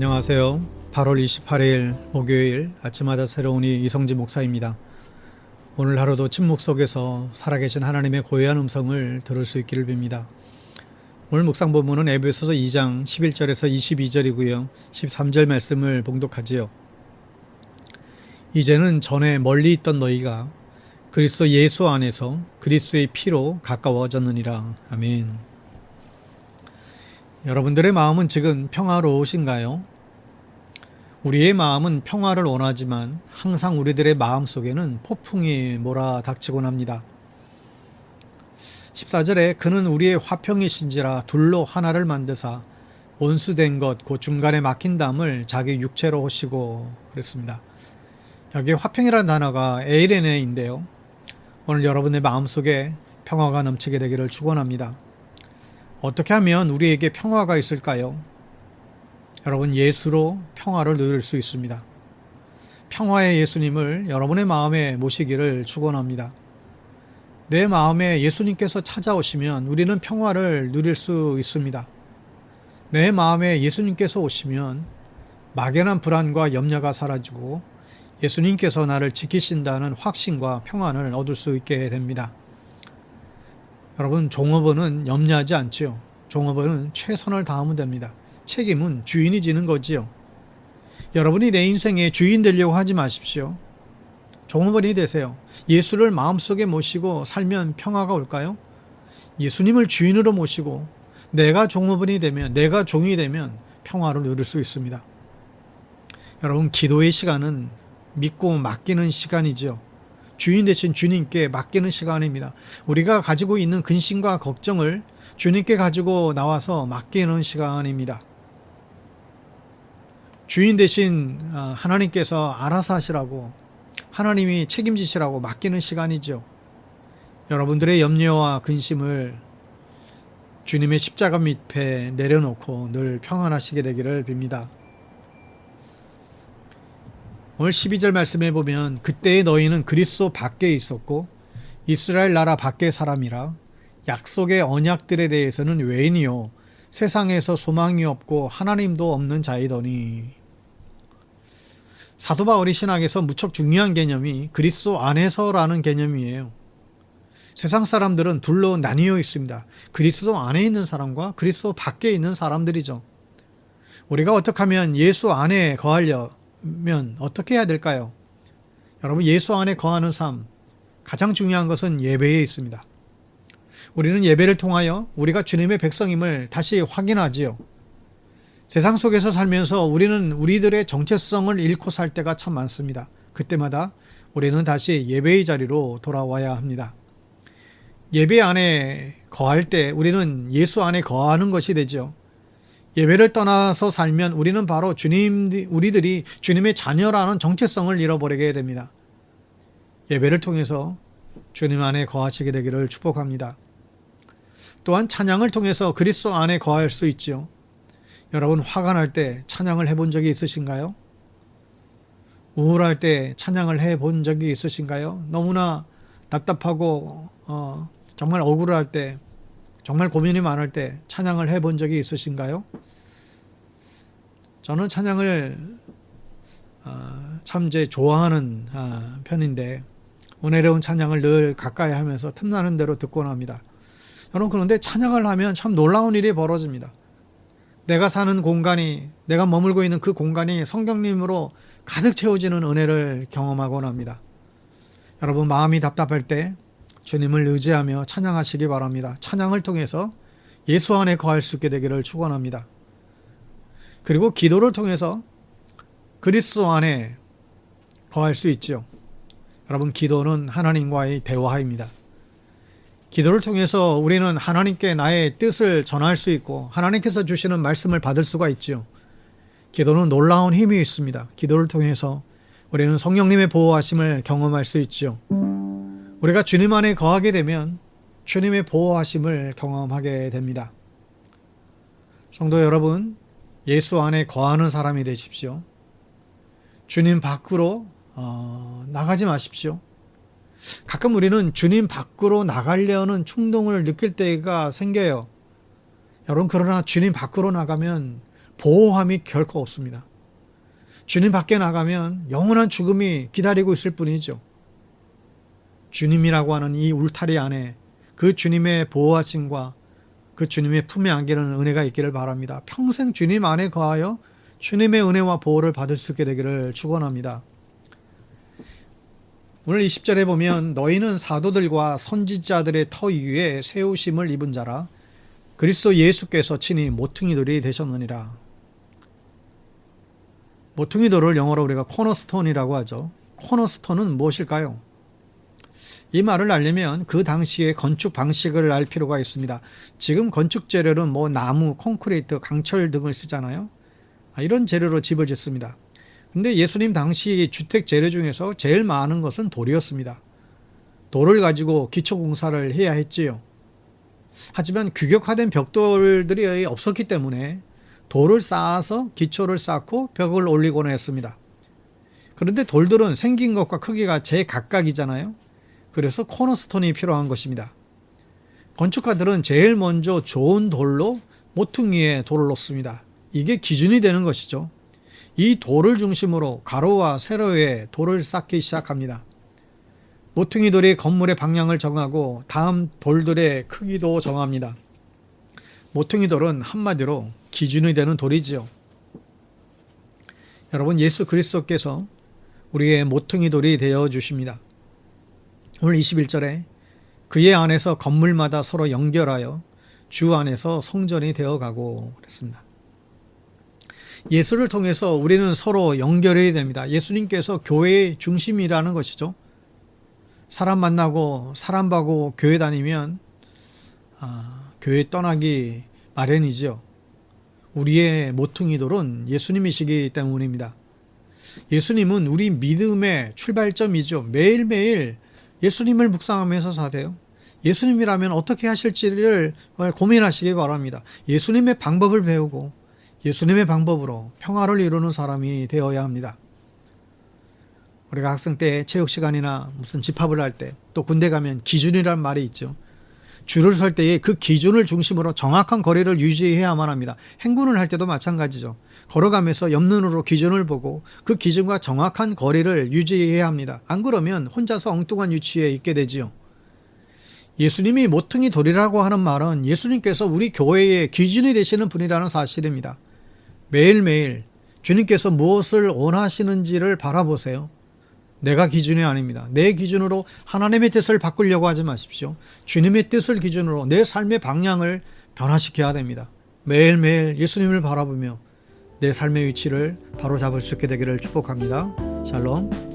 안녕하세요. 8월 28일 목요일 아침마다 새로운 이성진 목사입니다. 오늘 하루도 침묵 속에서 살아계신 하나님의 고요한 음성을 들을 수 있기를 빕니다. 오늘 묵상 본문은 에베소서 2장 11절에서 22절이고요. 13절 말씀을 봉독하지요. 이제는 전에 멀리 있던 너희가 그리스도 예수 안에서 그리스도의 피로 가까워졌느니라. 아멘. 여러분들의 마음은 지금 평화로우신가요? 우리의 마음은 평화를 원하지만 항상 우리들의 마음 속에는 폭풍이 몰아닥치곤 합니다. 14절에 그는 우리의 화평이신지라 둘로 하나를 만드사 원수된 것 그 중간에 막힌 담을 자기 육체로 하시고 그랬습니다. 여기 화평이라는 단어가 에이레네인데요. 오늘 여러분의 마음속에 평화가 넘치게 되기를 축원합니다. 어떻게 하면 우리에게 평화가 있을까요? 여러분, 예수로 평화를 누릴 수 있습니다. 평화의 예수님을 여러분의 마음에 모시기를 축원합니다. 내 마음에 예수님께서 찾아오시면 우리는 평화를 누릴 수 있습니다. 내 마음에 예수님께서 오시면 막연한 불안과 염려가 사라지고 예수님께서 나를 지키신다는 확신과 평안을 얻을 수 있게 됩니다. 여러분, 종업원은 염려하지 않지요. 종업원은 최선을 다하면 됩니다. 책임은 주인이 지는 거지요. 여러분이 내 인생의 주인 되려고 하지 마십시오. 종업원이 되세요. 예수를 마음속에 모시고 살면 평화가 올까요? 예수님을 주인으로 모시고 내가 종업원이 되면, 내가 종이 되면 평화를 누릴 수 있습니다. 여러분, 기도의 시간은 믿고 맡기는 시간이죠. 주인 대신 주님께 맡기는 시간입니다. 우리가 가지고 있는 근심과 걱정을 주님께 가지고 나와서 맡기는 시간입니다. 주인 대신 하나님께서 알아서 하시라고, 하나님이 책임지시라고 맡기는 시간이죠. 여러분들의 염려와 근심을 주님의 십자가 밑에 내려놓고 늘 평안하시게 되기를 빕니다. 오늘 12절 말씀에 보면 그때의 너희는 그리스도 밖에 있었고 이스라엘 나라 밖의 사람이라 약속의 언약들에 대해서는 외인이요 세상에서 소망이 없고 하나님도 없는 자이더니. 사도 바울이 신학에서 무척 중요한 개념이 그리스도 안에서라는 개념이에요. 세상 사람들은 둘로 나뉘어 있습니다. 그리스도 안에 있는 사람과 그리스도 밖에 있는 사람들이죠. 우리가 어떻게 하면 예수 안에 거하려면 어떻게 해야 될까요? 여러분, 예수 안에 거하는 삶, 가장 중요한 것은 예배에 있습니다. 우리는 예배를 통하여 우리가 주님의 백성임을 다시 확인하지요. 세상 속에서 살면서 우리는 우리들의 정체성을 잃고 살 때가 참 많습니다. 그때마다 우리는 다시 예배의 자리로 돌아와야 합니다. 예배 안에 거할 때 우리는 예수 안에 거하는 것이 되죠. 예배를 떠나서 살면 우리는 바로 우리들이 주님의 자녀라는 정체성을 잃어버리게 됩니다. 예배를 통해서 주님 안에 거하시게 되기를 축복합니다. 또한 찬양을 통해서 그리스도 안에 거할 수 있지요. 여러분, 화가 날 때 찬양을 해본 적이 있으신가요? 우울할 때 찬양을 해본 적이 있으신가요? 너무나 답답하고 정말 억울할 때, 정말 고민이 많을 때 찬양을 해본 적이 있으신가요? 저는 찬양을 참 좋아하는 편인데 은혜로운 찬양을 늘 가까이 하면서 틈나는 대로 듣곤 합니다. 여러분, 그런데 찬양을 하면 참 놀라운 일이 벌어집니다. 내가 사는 공간이, 내가 머물고 있는 그 공간이 성령님으로 가득 채워지는 은혜를 경험하곤 합니다. 여러분, 마음이 답답할 때 주님을 의지하며 찬양하시기 바랍니다. 찬양을 통해서 예수 안에 거할 수 있게 되기를 축원합니다. 그리고 기도를 통해서 그리스도 안에 거할 수 있죠. 여러분, 기도는 하나님과의 대화입니다. 기도를 통해서 우리는 하나님께 나의 뜻을 전할 수 있고 하나님께서 주시는 말씀을 받을 수가 있지요. 기도는 놀라운 힘이 있습니다. 기도를 통해서 우리는 성령님의 보호하심을 경험할 수 있지요. 우리가 주님 안에 거하게 되면 주님의 보호하심을 경험하게 됩니다. 성도 여러분, 예수 안에 거하는 사람이 되십시오. 주님 밖으로 나가지 마십시오. 가끔 우리는 주님 밖으로 나가려는 충동을 느낄 때가 생겨요. 여러분, 그러나 주님 밖으로 나가면 보호함이 결코 없습니다. 주님 밖에 나가면 영원한 죽음이 기다리고 있을 뿐이죠. 주님이라고 하는 이 울타리 안에 그 주님의 보호하심과 그 주님의 품에 안기는 은혜가 있기를 바랍니다. 평생 주님 안에 거하여 주님의 은혜와 보호를 받을 수 있게 되기를 축원합니다. 오늘 20절에 보면 너희는 사도들과 선지자들의 터 위에 세우심을 입은 자라 그리스도 예수께서 친히 모퉁이돌이 되셨느니라. 모퉁이돌을 영어로 우리가 코너스톤이라고 하죠. 코너스톤은 무엇일까요? 이 말을 알려면 그 당시의 건축 방식을 알 필요가 있습니다. 지금 건축 재료는 나무, 콘크리트, 강철 등을 쓰잖아요. 이런 재료로 집을 짓습니다. 근데 예수님 당시 주택 재료 중에서 제일 많은 것은 돌이었습니다. 돌을 가지고 기초 공사를 해야 했지요. 하지만 규격화된 벽돌들이 없었기 때문에 돌을 쌓아서 기초를 쌓고 벽을 올리곤 했습니다. 그런데 돌들은 생긴 것과 크기가 제각각이잖아요. 그래서 코너스톤이 필요한 것입니다. 건축가들은 제일 먼저 좋은 돌로 모퉁이에 돌을 놓습니다. 이게 기준이 되는 것이죠. 이 돌을 중심으로 가로와 세로에 돌을 쌓기 시작합니다. 모퉁이 돌이 건물의 방향을 정하고 다음 돌들의 크기도 정합니다. 모퉁이 돌은 한마디로 기준이 되는 돌이지요. 여러분, 예수 그리스도께서 우리의 모퉁이 돌이 되어 주십니다. 오늘 21절에 그의 안에서 건물마다 서로 연결하여 주 안에서 성전이 되어가고 그랬습니다. 예수를 통해서 우리는 서로 연결해야 됩니다. 예수님께서 교회의 중심이라는 것이죠. 사람 만나고 사람 보고 교회 다니면 교회 떠나기 마련이죠. 우리의 모퉁이돌은 예수님이시기 때문입니다. 예수님은 우리 믿음의 출발점이죠. 매일매일 예수님을 묵상하면서 사세요. 예수님이라면 어떻게 하실지를 고민하시기 바랍니다. 예수님의 방법을 배우고 예수님의 방법으로 평화를 이루는 사람이 되어야 합니다. 우리가 학생 때 체육 시간이나 무슨 집합을 할 때 또 군대 가면 기준이란 말이 있죠. 줄을 설 때에 그 기준을 중심으로 정확한 거리를 유지해야만 합니다. 행군을 할 때도 마찬가지죠. 걸어가면서 옆눈으로 기준을 보고 그 기준과 정확한 거리를 유지해야 합니다. 안 그러면 혼자서 엉뚱한 위치에 있게 되지요. 예수님이 모퉁이 돌이라고 하는 말은 예수님께서 우리 교회의 기준이 되시는 분이라는 사실입니다. 매일매일 주님께서 무엇을 원하시는지를 바라보세요. 내가 기준이 아닙니다. 내 기준으로 하나님의 뜻을 바꾸려고 하지 마십시오. 주님의 뜻을 기준으로 내 삶의 방향을 변화시켜야 됩니다. 매일매일 예수님을 바라보며 내 삶의 위치를 바로잡을 수 있게 되기를 축복합니다. 샬롬.